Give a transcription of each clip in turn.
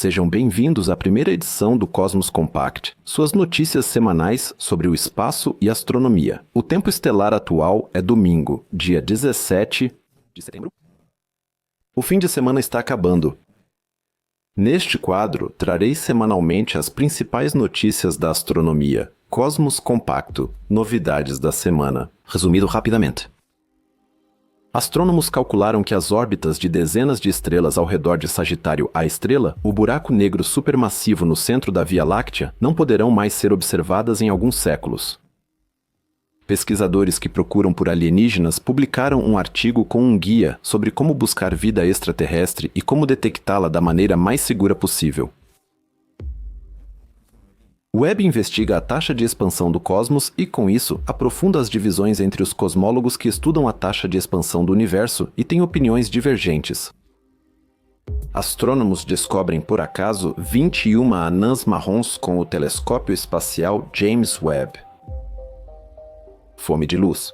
Sejam bem-vindos à primeira edição do Cosmos Compact, suas notícias semanais sobre o espaço e astronomia. O tempo estelar atual é domingo, dia 17 de setembro. O fim de semana está acabando. Neste quadro, trarei semanalmente as principais notícias da astronomia. Cosmos Compacto, novidades da semana. Resumido rapidamente. Astrônomos calcularam que as órbitas de dezenas de estrelas ao redor de Sagitário A estrela, o buraco negro supermassivo no centro da Via Láctea, não poderão mais ser observadas em alguns séculos. Pesquisadores que procuram por alienígenas publicaram um artigo com um guia sobre como buscar vida extraterrestre e como detectá-la da maneira mais segura possível. O Webb investiga a taxa de expansão do cosmos e, com isso, aprofunda as divisões entre os cosmólogos que estudam a taxa de expansão do universo e têm opiniões divergentes. Astrônomos descobrem, por acaso, 21 anãs marrons com o telescópio espacial James Webb. Fome de luz.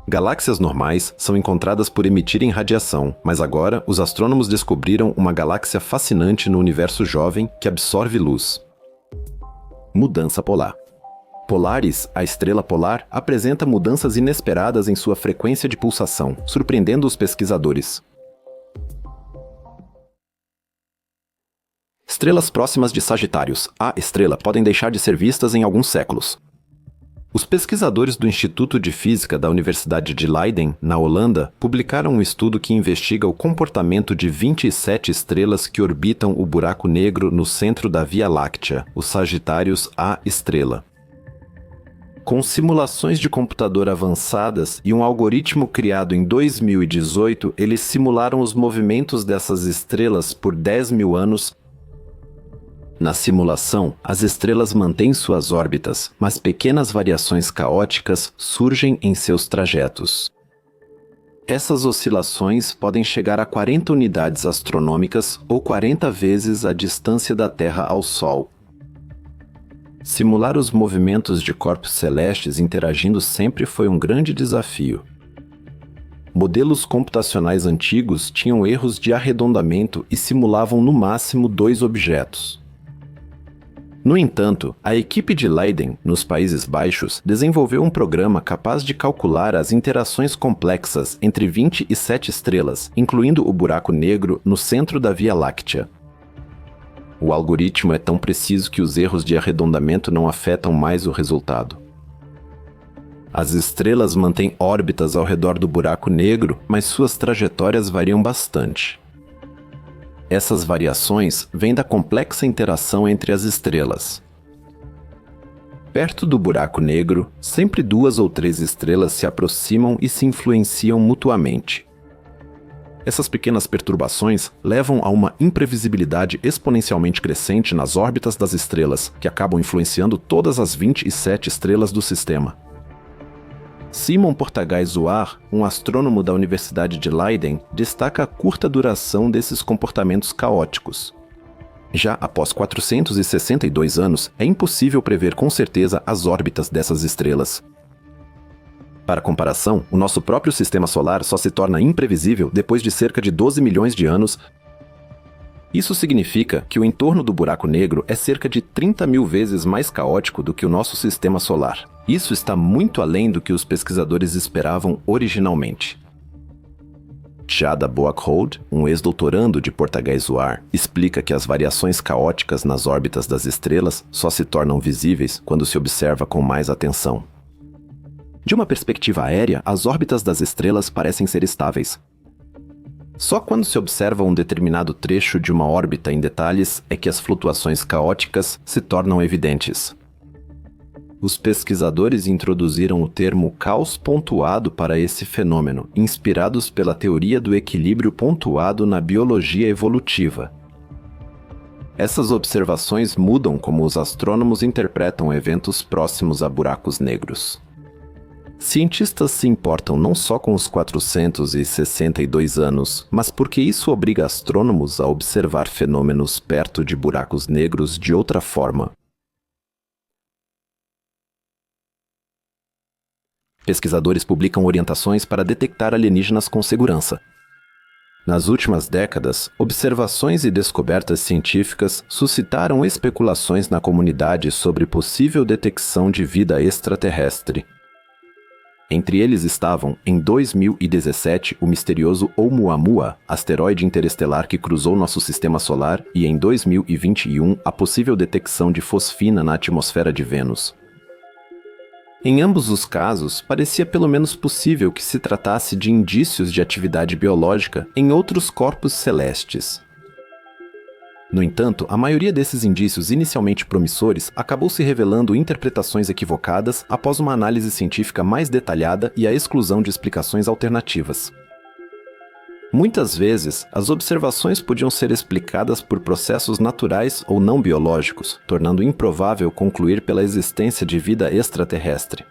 Galáxias normais são encontradas por emitirem radiação, mas agora os astrônomos descobriram uma galáxia fascinante no universo jovem que absorve luz. Mudança polar. Polaris, a estrela polar, apresenta mudanças inesperadas em sua frequência de pulsação, surpreendendo os pesquisadores. Estrelas próximas de Sagitários, A estrela, podem deixar de ser vistas em alguns séculos. Os pesquisadores do Instituto de Física da Universidade de Leiden, na Holanda, publicaram um estudo que investiga o comportamento de 27 estrelas que orbitam o buraco negro no centro da Via Láctea, o Sagitários A estrela. Com simulações de computador avançadas e um algoritmo criado em 2018, eles simularam os movimentos dessas estrelas por 10.000 anos. Na simulação, as estrelas mantêm suas órbitas, mas pequenas variações caóticas surgem em seus trajetos. Essas oscilações podem chegar a 40 unidades astronômicas ou 40 vezes a distância da Terra ao Sol. Simular os movimentos de corpos celestes interagindo sempre foi um grande desafio. Modelos computacionais antigos tinham erros de arredondamento e simulavam no máximo 2 objetos. No entanto, a equipe de Leiden, nos Países Baixos, desenvolveu um programa capaz de calcular as interações complexas entre 27 estrelas, incluindo o buraco negro no centro da Via Láctea. O algoritmo é tão preciso que os erros de arredondamento não afetam mais o resultado. As estrelas mantêm órbitas ao redor do buraco negro, mas suas trajetórias variam bastante. Essas variações vêm da complexa interação entre as estrelas. Perto do buraco negro, sempre 2 ou 3 estrelas se aproximam e se influenciam mutuamente. Essas pequenas perturbações levam a uma imprevisibilidade exponencialmente crescente nas órbitas das estrelas, que acabam influenciando todas as 27 estrelas do sistema. Simon Portagais-Zohar, um astrônomo da Universidade de Leiden, destaca a curta duração desses comportamentos caóticos. Já após 462 anos, é impossível prever com certeza as órbitas dessas estrelas. Para comparação, o nosso próprio sistema solar só se torna imprevisível depois de cerca de 12 milhões de anos. Isso significa que o entorno do buraco negro é cerca de 30.000 vezes mais caótico do que o nosso sistema solar. Isso está muito além do que os pesquisadores esperavam originalmente. Chada Boakhoud, um ex-doutorando de Portagais-Zohar, explica que as variações caóticas nas órbitas das estrelas só se tornam visíveis quando se observa com mais atenção. De uma perspectiva aérea, as órbitas das estrelas parecem ser estáveis. Só quando se observa um determinado trecho de uma órbita em detalhes é que as flutuações caóticas se tornam evidentes. Os pesquisadores introduziram o termo caos pontuado para esse fenômeno, inspirados pela teoria do equilíbrio pontuado na biologia evolutiva. Essas observações mudam como os astrônomos interpretam eventos próximos a buracos negros. Cientistas se importam não só com os 462 anos, mas porque isso obriga astrônomos a observar fenômenos perto de buracos negros de outra forma. Pesquisadores publicam orientações para detectar alienígenas com segurança. Nas últimas décadas, observações e descobertas científicas suscitaram especulações na comunidade sobre possível detecção de vida extraterrestre. Entre eles estavam, em 2017, o misterioso Oumuamua, asteroide interestelar que cruzou nosso sistema solar, e em 2021, a possível detecção de fosfina na atmosfera de Vênus. Em ambos os casos, parecia pelo menos possível que se tratasse de indícios de atividade biológica em outros corpos celestes. No entanto, a maioria desses indícios inicialmente promissores acabou se revelando interpretações equivocadas após uma análise científica mais detalhada e a exclusão de explicações alternativas. Muitas vezes, as observações podiam ser explicadas por processos naturais ou não biológicos, tornando improvável concluir pela existência de vida extraterrestre.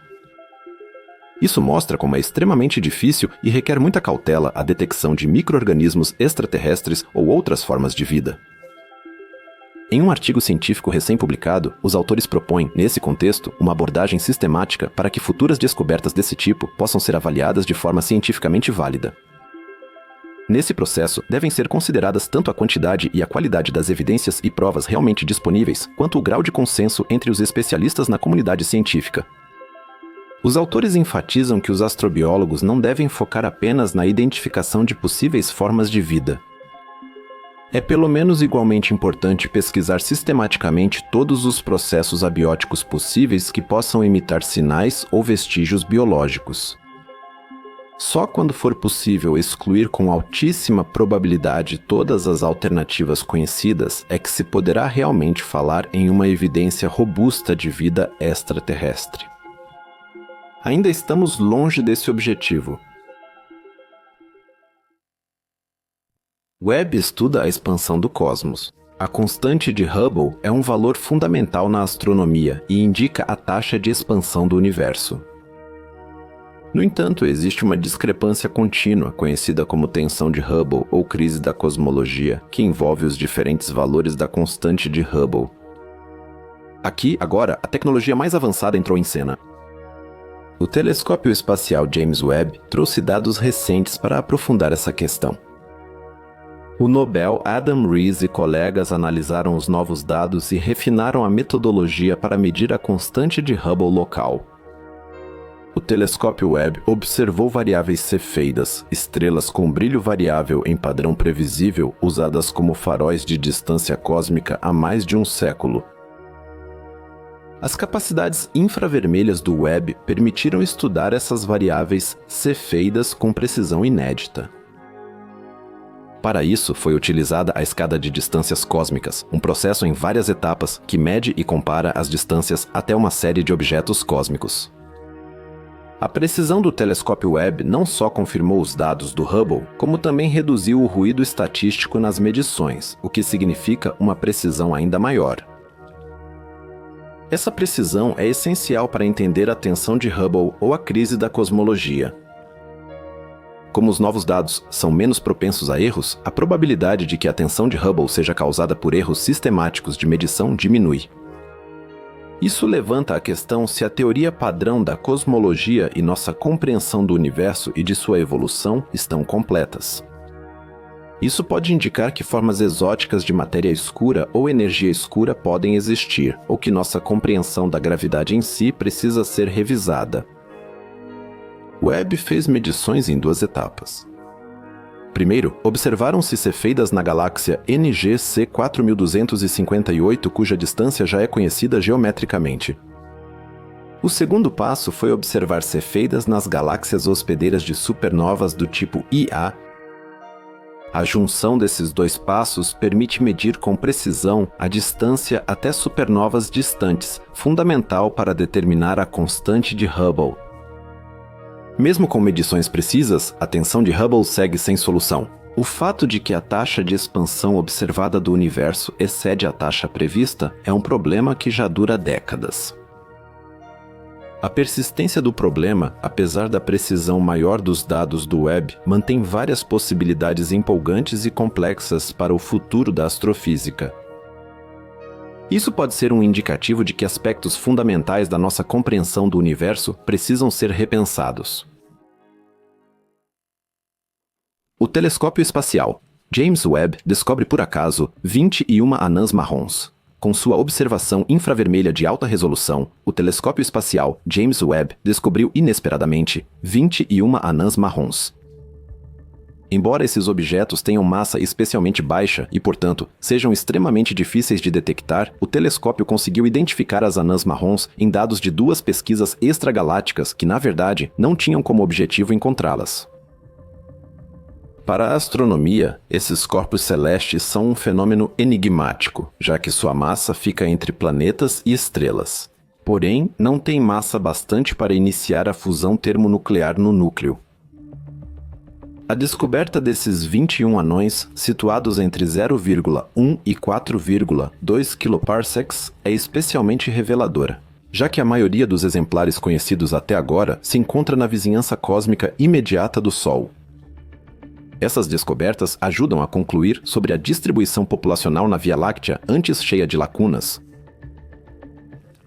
Isso mostra como é extremamente difícil e requer muita cautela a detecção de micro-organismos extraterrestres ou outras formas de vida. Em um artigo científico recém-publicado, os autores propõem, nesse contexto, uma abordagem sistemática para que futuras descobertas desse tipo possam ser avaliadas de forma cientificamente válida. Nesse processo, devem ser consideradas tanto a quantidade e a qualidade das evidências e provas realmente disponíveis, quanto o grau de consenso entre os especialistas na comunidade científica. Os autores enfatizam que os astrobiólogos não devem focar apenas na identificação de possíveis formas de vida. É pelo menos igualmente importante pesquisar sistematicamente todos os processos abióticos possíveis que possam imitar sinais ou vestígios biológicos. Só quando for possível excluir com altíssima probabilidade todas as alternativas conhecidas é que se poderá realmente falar em uma evidência robusta de vida extraterrestre. Ainda estamos longe desse objetivo. Webb estuda a expansão do cosmos. A constante de Hubble é um valor fundamental na astronomia e indica a taxa de expansão do universo. No entanto, existe uma discrepância contínua, conhecida como tensão de Hubble ou crise da cosmologia, que envolve os diferentes valores da constante de Hubble. Aqui, agora, a tecnologia mais avançada entrou em cena. O telescópio espacial James Webb trouxe dados recentes para aprofundar essa questão. O Nobel Adam Rees e colegas analisaram os novos dados e refinaram a metodologia para medir a constante de Hubble local. O telescópio Webb observou variáveis cefeidas, estrelas com brilho variável em padrão previsível usadas como faróis de distância cósmica há mais de um século. As capacidades infravermelhas do Webb permitiram estudar essas variáveis cefeidas com precisão inédita. Para isso, foi utilizada a escada de distâncias cósmicas, um processo em várias etapas que mede e compara as distâncias até uma série de objetos cósmicos. A precisão do telescópio Webb não só confirmou os dados do Hubble, como também reduziu o ruído estatístico nas medições, o que significa uma precisão ainda maior. Essa precisão é essencial para entender a tensão de Hubble ou a crise da cosmologia. Como os novos dados são menos propensos a erros, a probabilidade de que a tensão de Hubble seja causada por erros sistemáticos de medição diminui. Isso levanta a questão se a teoria padrão da cosmologia e nossa compreensão do universo e de sua evolução estão completas. Isso pode indicar que formas exóticas de matéria escura ou energia escura podem existir, ou que nossa compreensão da gravidade em si precisa ser revisada. Webb fez medições em duas etapas. Primeiro, observaram-se cefeidas na galáxia NGC 4258, cuja distância já é conhecida geometricamente. O segundo passo foi observar cefeidas nas galáxias hospedeiras de supernovas do tipo Ia. A junção desses dois passos permite medir com precisão a distância até supernovas distantes, fundamental para determinar a constante de Hubble. Mesmo com medições precisas, a tensão de Hubble segue sem solução. O fato de que a taxa de expansão observada do universo excede a taxa prevista é um problema que já dura décadas. A persistência do problema, apesar da precisão maior dos dados do Webb, mantém várias possibilidades empolgantes e complexas para o futuro da astrofísica. Isso pode ser um indicativo de que aspectos fundamentais da nossa compreensão do universo precisam ser repensados. O telescópio espacial James Webb descobre por acaso 21 anãs marrons. Com sua observação infravermelha de alta resolução, o telescópio espacial James Webb descobriu inesperadamente 21 anãs marrons. Embora esses objetos tenham massa especialmente baixa e, portanto, sejam extremamente difíceis de detectar, o telescópio conseguiu identificar as anãs marrons em dados de duas pesquisas extragalácticas que, na verdade, não tinham como objetivo encontrá-las. Para a astronomia, esses corpos celestes são um fenômeno enigmático, já que sua massa fica entre planetas e estrelas. Porém, não tem massa bastante para iniciar a fusão termonuclear no núcleo. A descoberta desses 21 anões, situados entre 0,1 e 4,2 kPa, é especialmente reveladora, já que a maioria dos exemplares conhecidos até agora se encontra na vizinhança cósmica imediata do Sol. Essas descobertas ajudam a concluir sobre a distribuição populacional na Via Láctea antes cheia de lacunas.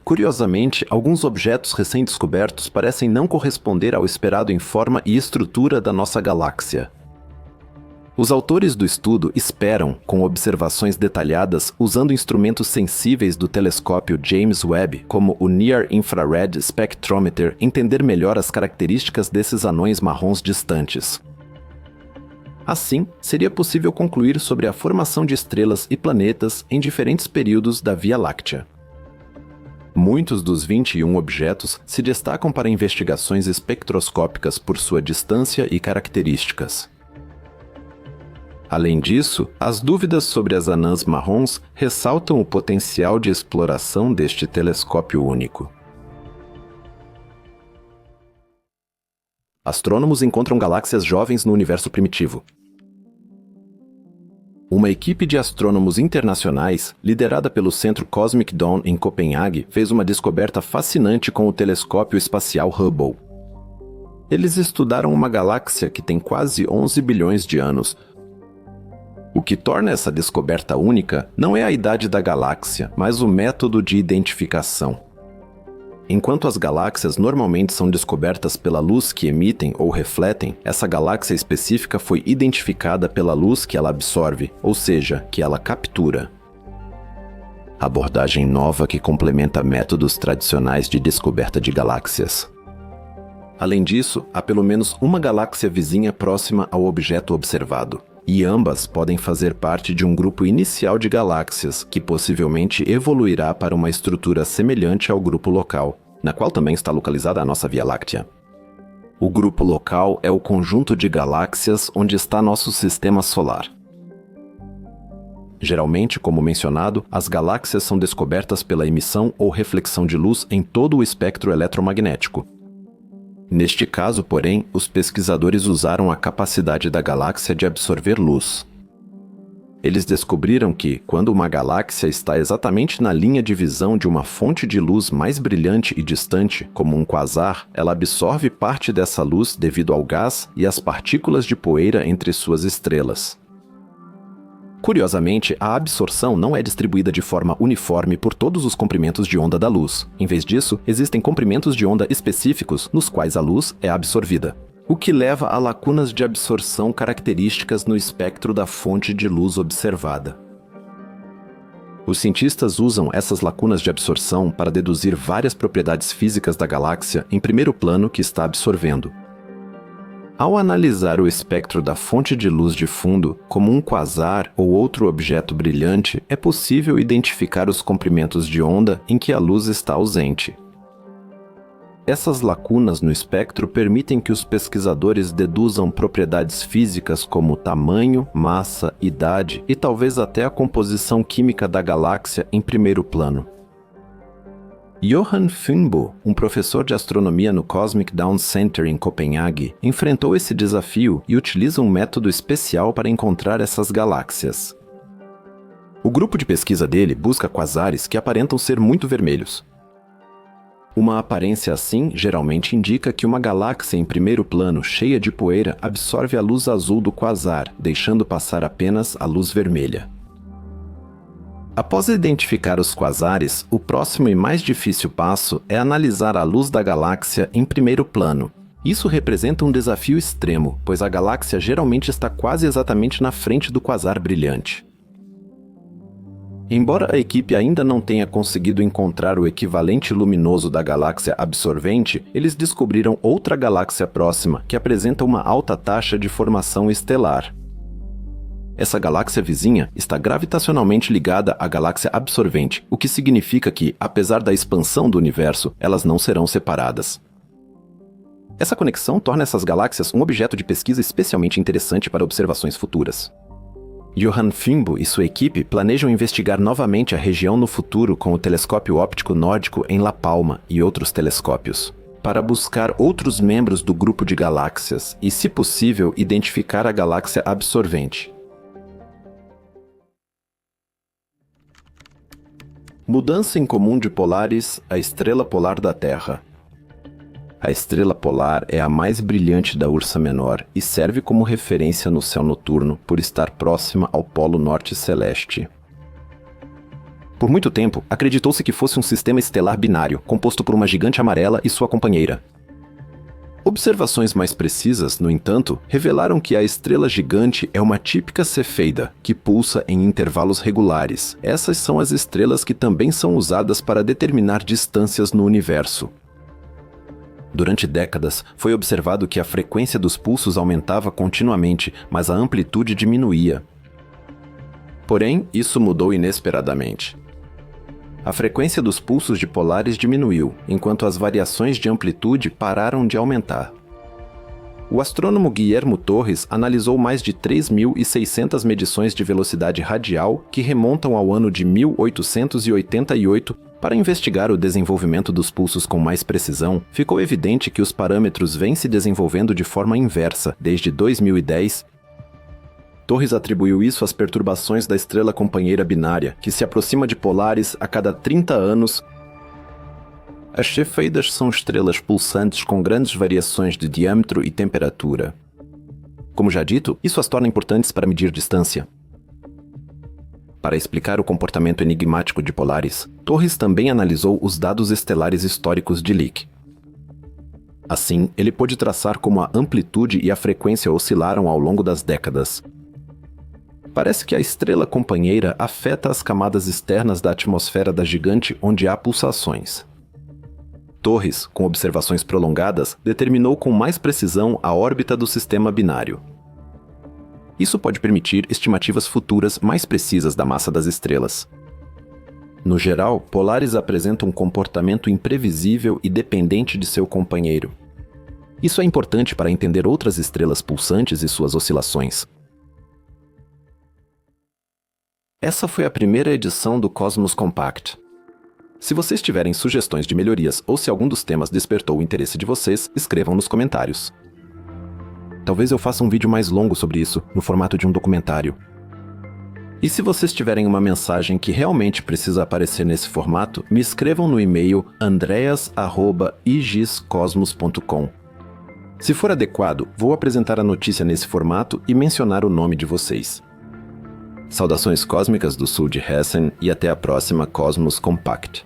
Curiosamente, alguns objetos recém-descobertos parecem não corresponder ao esperado em forma e estrutura da nossa galáxia. Os autores do estudo esperam, com observações detalhadas usando instrumentos sensíveis do telescópio James Webb, como o Near Infrared Spectrometer, entender melhor as características desses anões marrons distantes. Assim, seria possível concluir sobre a formação de estrelas e planetas em diferentes períodos da Via Láctea. Muitos dos 21 objetos se destacam para investigações espectroscópicas por sua distância e características. Além disso, as dúvidas sobre as anãs marrons ressaltam o potencial de exploração deste telescópio único. Astrônomos encontram galáxias jovens no universo primitivo. Uma equipe de astrônomos internacionais, liderada pelo Centro Cosmic Dawn em Copenhague, fez uma descoberta fascinante com o telescópio espacial Hubble. Eles estudaram uma galáxia que tem quase 11 bilhões de anos. O que torna essa descoberta única não é a idade da galáxia, mas o método de identificação. Enquanto as galáxias normalmente são descobertas pela luz que emitem ou refletem, essa galáxia específica foi identificada pela luz que ela absorve, ou seja, que ela captura. Abordagem nova que complementa métodos tradicionais de descoberta de galáxias. Além disso, há pelo menos uma galáxia vizinha próxima ao objeto observado, e ambas podem fazer parte de um grupo inicial de galáxias, que possivelmente evoluirá para uma estrutura semelhante ao grupo local, na qual também está localizada a nossa Via Láctea. O grupo local é o conjunto de galáxias onde está nosso sistema solar. Geralmente, como mencionado, as galáxias são descobertas pela emissão ou reflexão de luz em todo o espectro eletromagnético. Neste caso, porém, os pesquisadores usaram a capacidade da galáxia de absorver luz. Eles descobriram que, quando uma galáxia está exatamente na linha de visão de uma fonte de luz mais brilhante e distante, como um quasar, ela absorve parte dessa luz devido ao gás e às partículas de poeira entre suas estrelas. Curiosamente, a absorção não é distribuída de forma uniforme por todos os comprimentos de onda da luz. Em vez disso, existem comprimentos de onda específicos nos quais a luz é absorvida, o que leva a lacunas de absorção características no espectro da fonte de luz observada. Os cientistas usam essas lacunas de absorção para deduzir várias propriedades físicas da galáxia em primeiro plano que está absorvendo. Ao analisar o espectro da fonte de luz de fundo, como um quasar ou outro objeto brilhante, é possível identificar os comprimentos de onda em que a luz está ausente. Essas lacunas no espectro permitem que os pesquisadores deduzam propriedades físicas como tamanho, massa, idade e talvez até a composição química da galáxia em primeiro plano. Johan Fynbo, um professor de astronomia no Cosmic Dawn Center em Copenhague, enfrentou esse desafio e utiliza um método especial para encontrar essas galáxias. O grupo de pesquisa dele busca quasares que aparentam ser muito vermelhos. Uma aparência assim geralmente indica que uma galáxia em primeiro plno cheia de poeira absorve a luz azul do quasar, deixando passar apenas a luz vermelha. Após identificar os quasares, o próximo e mais difícil passo é analisar a luz da galáxia em primeiro plano. Isso representa um desafio extremo, pois a galáxia geralmente está quase exatamente na frente do quasar brilhante. Embora a equipe ainda não tenha conseguido encontrar o equivalente luminoso da galáxia absorvente, eles descobriram outra galáxia próxima que apresenta uma alta taxa de formação estelar. Essa galáxia vizinha está gravitacionalmente ligada à galáxia absorvente, o que significa que, apesar da expansão do universo, elas não serão separadas. Essa conexão torna essas galáxias um objeto de pesquisa especialmente interessante para observações futuras. Johan Fimbo e sua equipe planejam investigar novamente a região no futuro com o telescópio óptico nórdico em La Palma e outros telescópios, para buscar outros membros do grupo de galáxias e, se possível, identificar a galáxia absorvente. Mudança incomum de Polaris, a estrela polar da Terra. A estrela polar é a mais brilhante da Ursa Menor e serve como referência no céu noturno por estar próxima ao Polo Norte Celeste. Por muito tempo, acreditou-se que fosse um sistema estelar binário, composto por uma gigante amarela e sua companheira. Observações mais precisas, no entanto, revelaram que a estrela gigante é uma típica cefeida, que pulsa em intervalos regulares. Essas são as estrelas que também são usadas para determinar distâncias no universo. Durante décadas, foi observado que a frequência dos pulsos aumentava continuamente, mas a amplitude diminuía. Porém, isso mudou inesperadamente. A frequência dos pulsos de Polaris diminuiu, enquanto as variações de amplitude pararam de aumentar. O astrônomo Guillermo Torres analisou mais de 3.600 medições de velocidade radial que remontam ao ano de 1888. Para investigar o desenvolvimento dos pulsos com mais precisão, ficou evidente que os parâmetros vêm se desenvolvendo de forma inversa desde 2010. Torres atribuiu isso às perturbações da estrela companheira binária, que se aproxima de Polaris a cada 30 anos. As cefeidas são estrelas pulsantes com grandes variações de diâmetro e temperatura. Como já dito, isso as torna importantes para medir distância. Para explicar o comportamento enigmático de Polaris, Torres também analisou os dados estelares históricos de Lick. Assim, ele pôde traçar como a amplitude e a frequência oscilaram ao longo das décadas. Parece que a estrela companheira afeta as camadas externas da atmosfera da gigante onde há pulsações. Torres, com observações prolongadas, determinou com mais precisão a órbita do sistema binário. Isso pode permitir estimativas futuras mais precisas da massa das estrelas. No geral, Polaris apresenta um comportamento imprevisível e dependente de seu companheiro. Isso é importante para entender outras estrelas pulsantes e suas oscilações. Essa foi a primeira edição do Cosmos Compact. Se vocês tiverem sugestões de melhorias ou se algum dos temas despertou o interesse de vocês, escrevam nos comentários. Talvez eu faça um vídeo mais longo sobre isso, no formato de um documentário. E se vocês tiverem uma mensagem que realmente precisa aparecer nesse formato, me escrevam no e-mail andreas@igiscosmos.com. Se for adequado, vou apresentar a notícia nesse formato e mencionar o nome de vocês. Saudações cósmicas do sul de Hessen e até a próxima Cosmos Compact.